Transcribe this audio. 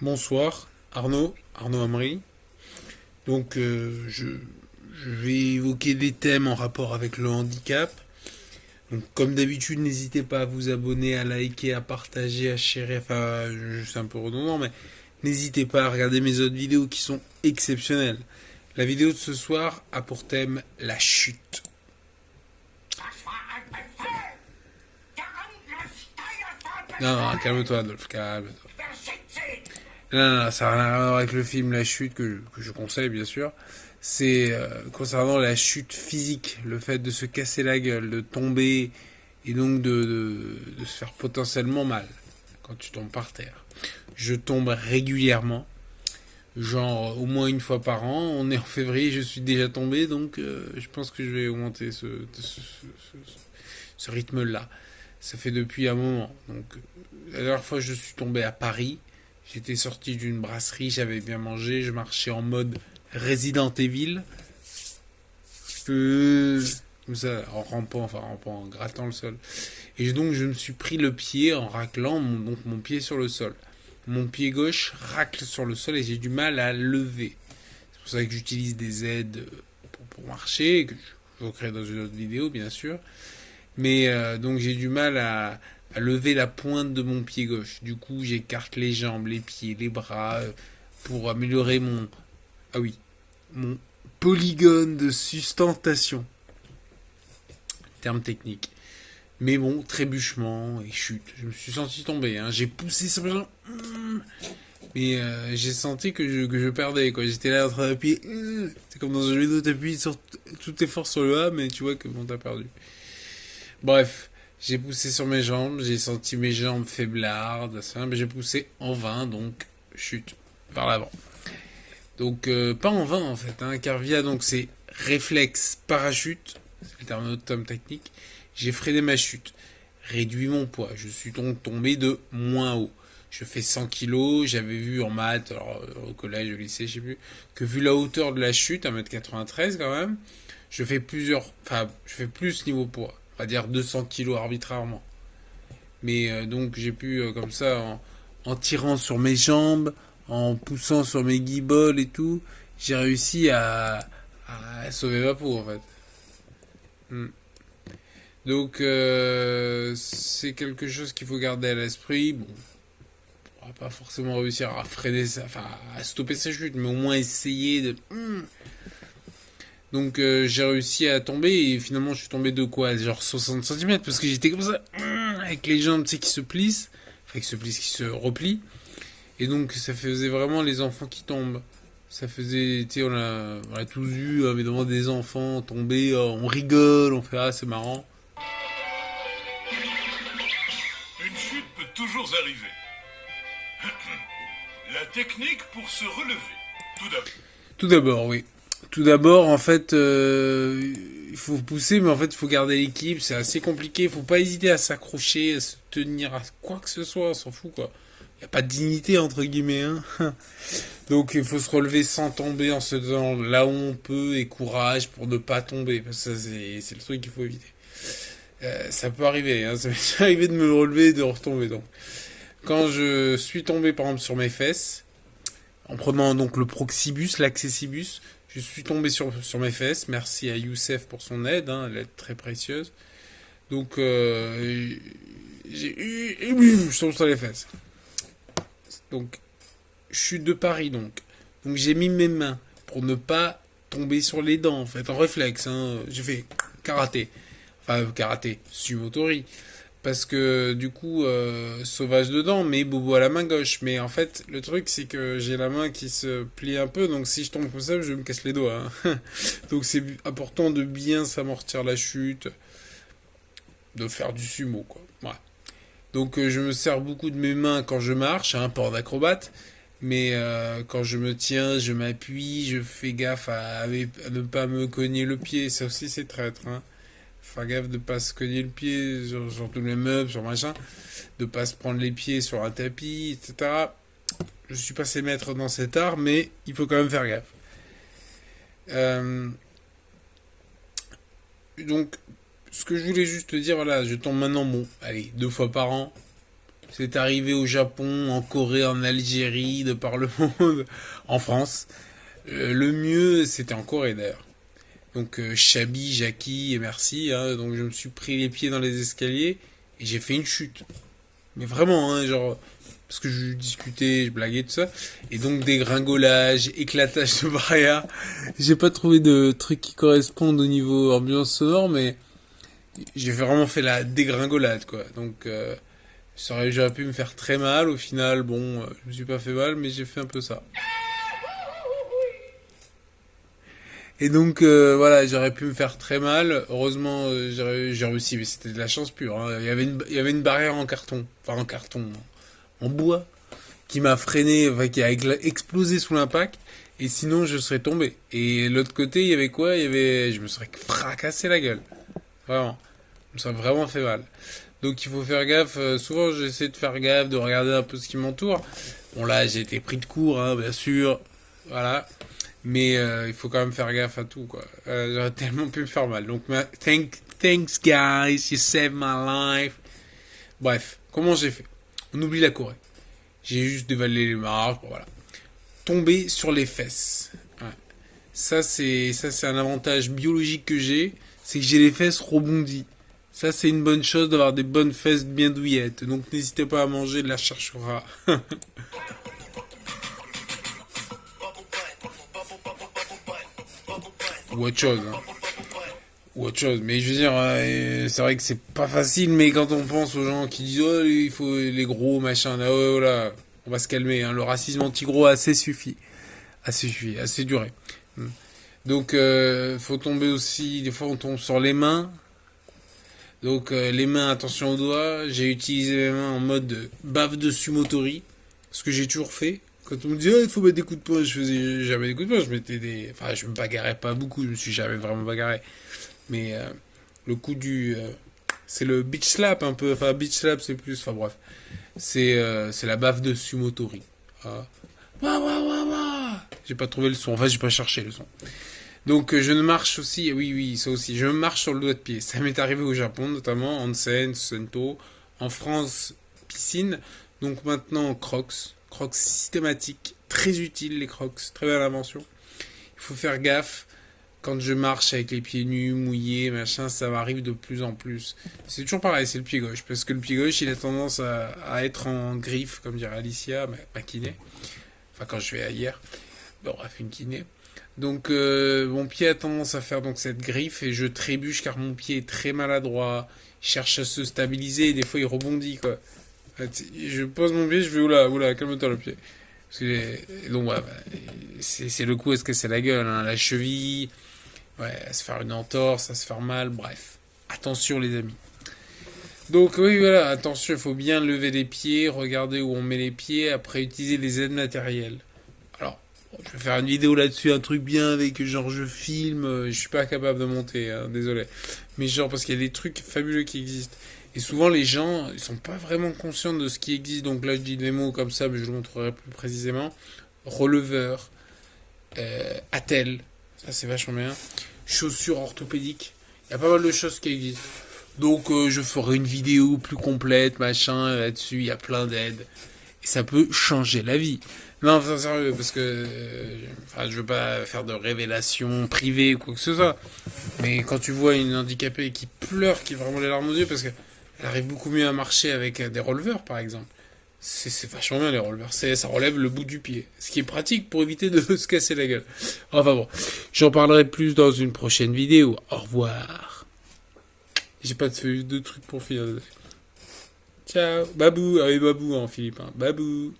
Bonsoir, Arnaud Amri. Donc, je vais évoquer des thèmes en rapport avec le handicap. Donc, comme d'habitude, n'hésitez pas à vous abonner, à liker, à partager, à sharer. Enfin, c'est un peu redondant, mais n'hésitez pas à regarder mes autres vidéos qui sont exceptionnelles. La vidéo de ce soir a pour thème la chute. Non, calme-toi, Adolphe, calme-toi. Non, ça n'a rien à voir avec le film La Chute, que je conseille, bien sûr. C'est concernant la chute physique, le fait de se casser la gueule, de tomber et donc de se faire potentiellement mal quand tu tombes par terre. Je tombe régulièrement, genre au moins une fois par an. On est en février, je suis déjà tombé, donc je pense que je vais augmenter ce rythme-là. Ça fait depuis un moment. Donc la dernière fois, je suis tombé à Paris. J'étais sorti d'une brasserie, j'avais bien mangé, je marchais en mode Resident Evil. Comme ça, en grattant le sol. Et donc je me suis pris le pied en raclant mon pied sur le sol. Mon pied gauche racle sur le sol et j'ai du mal à lever. C'est pour ça que j'utilise des aides pour marcher, que je vous créer dans une autre vidéo bien sûr. Mais donc j'ai du mal à lever la pointe de mon pied gauche. Du coup, j'écarte les jambes, les pieds, les bras pour améliorer mon polygone de sustentation. Terme technique. Mais bon, trébuchement et chute. Je me suis senti tomber. Hein. J'ai poussé sur mes jambes. Mais j'ai senti que je perdais. Quoi. J'étais là en train d'appuyer. C'est comme dans un jeu vidéo, t'appuies sur toutes tes forces sur le A, mais tu vois que bon, t'as perdu. Bref, j'ai poussé sur mes jambes, j'ai senti mes jambes faiblardes, mais j'ai poussé en vain, donc chute par l'avant. Donc pas en vain en fait, hein, car via donc ces réflexes parachute, c'est le terme technique, j'ai freiné ma chute, réduit mon poids, je suis donc tombé de moins haut. Je fais 100 kilos, j'avais vu en maths, alors, au collège, au lycée, je sais plus, que vu la hauteur de la chute, 1m93 quand même, je fais plus niveau poids, on va dire 200 kilos arbitrairement. Mais donc j'ai pu comme ça, en tirant sur mes jambes, en poussant sur mes guiboles et tout, j'ai réussi à sauver ma peau en fait. Hmm. Donc c'est quelque chose qu'il faut garder à l'esprit. Bon, on va pas forcément réussir à freiner ça, enfin à stopper sa chute, mais au moins essayer de. Donc j'ai réussi à tomber et finalement je suis tombé de quoi? Genre 60 centimètres parce que j'étais comme ça, avec les jambes tu sais, qui se plissent, enfin qui se replient. Et donc ça faisait vraiment les enfants qui tombent. Ça faisait, tu sais, on a tous vu évidemment des enfants tomber, on rigole, on fait ah c'est marrant. Une chute peut toujours arriver. La technique pour se relever. Tout d'abord. Tout d'abord, oui. Tout d'abord, en fait, il faut pousser, mais en fait, il faut garder l'équilibre. C'est assez compliqué. Il faut pas hésiter à s'accrocher, à se tenir à quoi que ce soit. On s'en fout, quoi. Il n'y a pas de dignité, entre guillemets. Hein. Donc, il faut se relever sans tomber en se donnant là où on peut et courage pour ne pas tomber. Parce que ça, c'est le truc qu'il faut éviter. Ça peut arriver. Hein. Ça m'est arrivé de me relever et de retomber. Donc, quand je suis tombé, par exemple, sur mes fesses, en prenant donc le proxibus, l'accessibus, je suis tombé sur mes fesses. Merci à Youssef pour son aide, hein, l'aide très précieuse. Donc, et boum, je tombe sur les fesses. Donc, chute de Paris, donc. Donc, j'ai mis mes mains pour ne pas tomber sur les dents, en fait, en réflexe. Hein. J'ai fait karaté. Enfin, karaté, sumotori. Parce que du coup, sauvage dedans, mais bobo à la main gauche. Mais en fait, le truc, c'est que j'ai la main qui se plie un peu, donc si je tombe comme ça, je me casse les doigts. Hein. Donc c'est important de bien s'amortir la chute, de faire du sumo, quoi. Ouais. Donc je me sers beaucoup de mes mains quand je marche, hein, pas en acrobate, mais quand je me tiens, je m'appuie, je fais gaffe à ne pas me cogner le pied. Ça aussi, c'est traître, hein. Faire gaffe de pas se cogner le pied sur tous les meubles, sur machin, de pas se prendre les pieds sur un tapis, etc. Je suis passé maître dans cet art, mais il faut quand même faire gaffe. Euh, donc, ce que je voulais juste te dire, voilà, je tombe maintenant, bon, allez, 2 fois par an, C'est arrivé au Japon, en Corée, en Algérie, de par le monde, en France. Le mieux, c'était en Corée d'ailleurs. Donc Chabi, Jackie et merci. Hein. Donc je me suis pris les pieds dans les escaliers et j'ai fait une chute. Mais vraiment, hein, genre parce que je discutais, je blaguais tout ça, et donc dégringolage, éclatage de barrière. J'ai pas trouvé de trucs qui correspondent au niveau ambiance sonore, mais vraiment fait la dégringolade quoi. Donc j'aurais pu me faire très mal. Au final, bon, je me suis pas fait mal, mais j'ai fait un peu ça. Et donc voilà, j'aurais pu me faire très mal. Heureusement, j'ai réussi, mais c'était de la chance pure. Hein. Il y avait une barrière en carton, enfin en carton, en bois, qui m'a freiné, enfin qui a explosé sous l'impact. Et sinon, je serais tombé. Et l'autre côté, il y avait quoi? je me serais fracassé la gueule. Vraiment, je me serais vraiment fait mal. Donc il faut faire gaffe. Souvent, j'essaie de faire gaffe, de regarder un peu ce qui m'entoure. Bon là, j'ai été pris de court, hein, bien sûr. Voilà. Mais il faut quand même faire gaffe à tout, quoi. J'aurais tellement pu me faire mal. Donc, thanks guys, you saved my life. Bref, comment j'ai fait? On oublie la Corée. J'ai juste dévalé les marches, bon, voilà. Tomber sur les fesses. Ouais. Ça c'est un avantage biologique que j'ai, c'est que j'ai les fesses rebondies. Ça c'est une bonne chose d'avoir des bonnes fesses bien douillettes. Donc n'hésitez pas à manger de la cherchera. Ou autre chose. Hein. Ou autre chose. Mais je veux dire, c'est vrai que c'est pas facile, mais quand on pense aux gens qui disent oh il faut les gros machin, là, oh, là, on va se calmer. Hein. Le racisme anti-gros a assez suffi, assez duré. Donc faut tomber aussi. Des fois on tombe sur les mains. Donc les mains, attention aux doigts. J'ai utilisé mes mains en mode bave de sumotori, ce que j'ai toujours fait. Quand on me disait, il faut mettre des coups de poing, je faisais jamais des coups de poing, je mettais des... Enfin, je me bagarrais pas beaucoup, je me suis jamais vraiment bagarré. Mais le coup c'est le beach slap un peu, enfin, beach slap c'est plus... Enfin, bref. C'est la baffe de sumotori. Ah. Wah, wah, wah, wah. J'ai pas trouvé le son, enfin, j'ai pas cherché le son. Donc, je ne marche aussi, oui, ça aussi, je marche sur le doigt de pied. Ça m'est arrivé au Japon, notamment, onsen, sento. En France, piscine. Donc maintenant, Crocs. Crocs systématiques, très utiles les Crocs, très belle invention. Il faut faire gaffe quand je marche avec les pieds nus, mouillés, machin, ça m'arrive de plus en plus. C'est toujours pareil, c'est le pied gauche, parce que le pied gauche, il a tendance à être en griffe, comme dirait Alicia, ma kiné. Enfin, quand je vais ailleurs, bon, bref, une kiné. Donc, mon pied a tendance à faire donc cette griffe et je trébuche car mon pied est très maladroit. Il cherche à se stabiliser et des fois il rebondit, quoi. Je pose mon pied, je fais oula, calme-toi le pied. Parce que donc ouais, c'est le coup, est-ce que c'est la gueule, hein, la cheville, ouais, à se faire une entorse, à se faire mal, bref. Attention les amis. Donc oui voilà, attention, il faut bien lever les pieds, regarder où on met les pieds, après utiliser les aides matérielles. Alors, je vais faire une vidéo là-dessus, un truc bien avec genre je filme, je suis pas capable de monter, hein, désolé. Mais genre parce qu'il y a des trucs fabuleux qui existent. Et souvent les gens, ils sont pas vraiment conscients de ce qui existe. Donc là je dis des mots comme ça, mais je le montrerai plus précisément. Releveur, attelle, ça c'est vachement bien. Chaussures orthopédiques, il y a pas mal de choses qui existent. Donc je ferai une vidéo plus complète, machin, là-dessus, il y a plein d'aides. Et ça peut changer la vie. Non, enfin, sérieux, parce que je veux pas faire de révélations privées ou quoi que ce soit. Mais quand tu vois une handicapée qui pleure, qui a vraiment les larmes aux yeux, parce que elle arrive beaucoup mieux à marcher avec des releveurs, par exemple. C'est vachement bien les releveurs. Ça relève le bout du pied. Ce qui est pratique pour éviter de se casser la gueule. Enfin bon, j'en parlerai plus dans une prochaine vidéo. Au revoir. J'ai pas de trucs pour finir. Ciao. Babou. Ah oui, babou en philippin. Babou.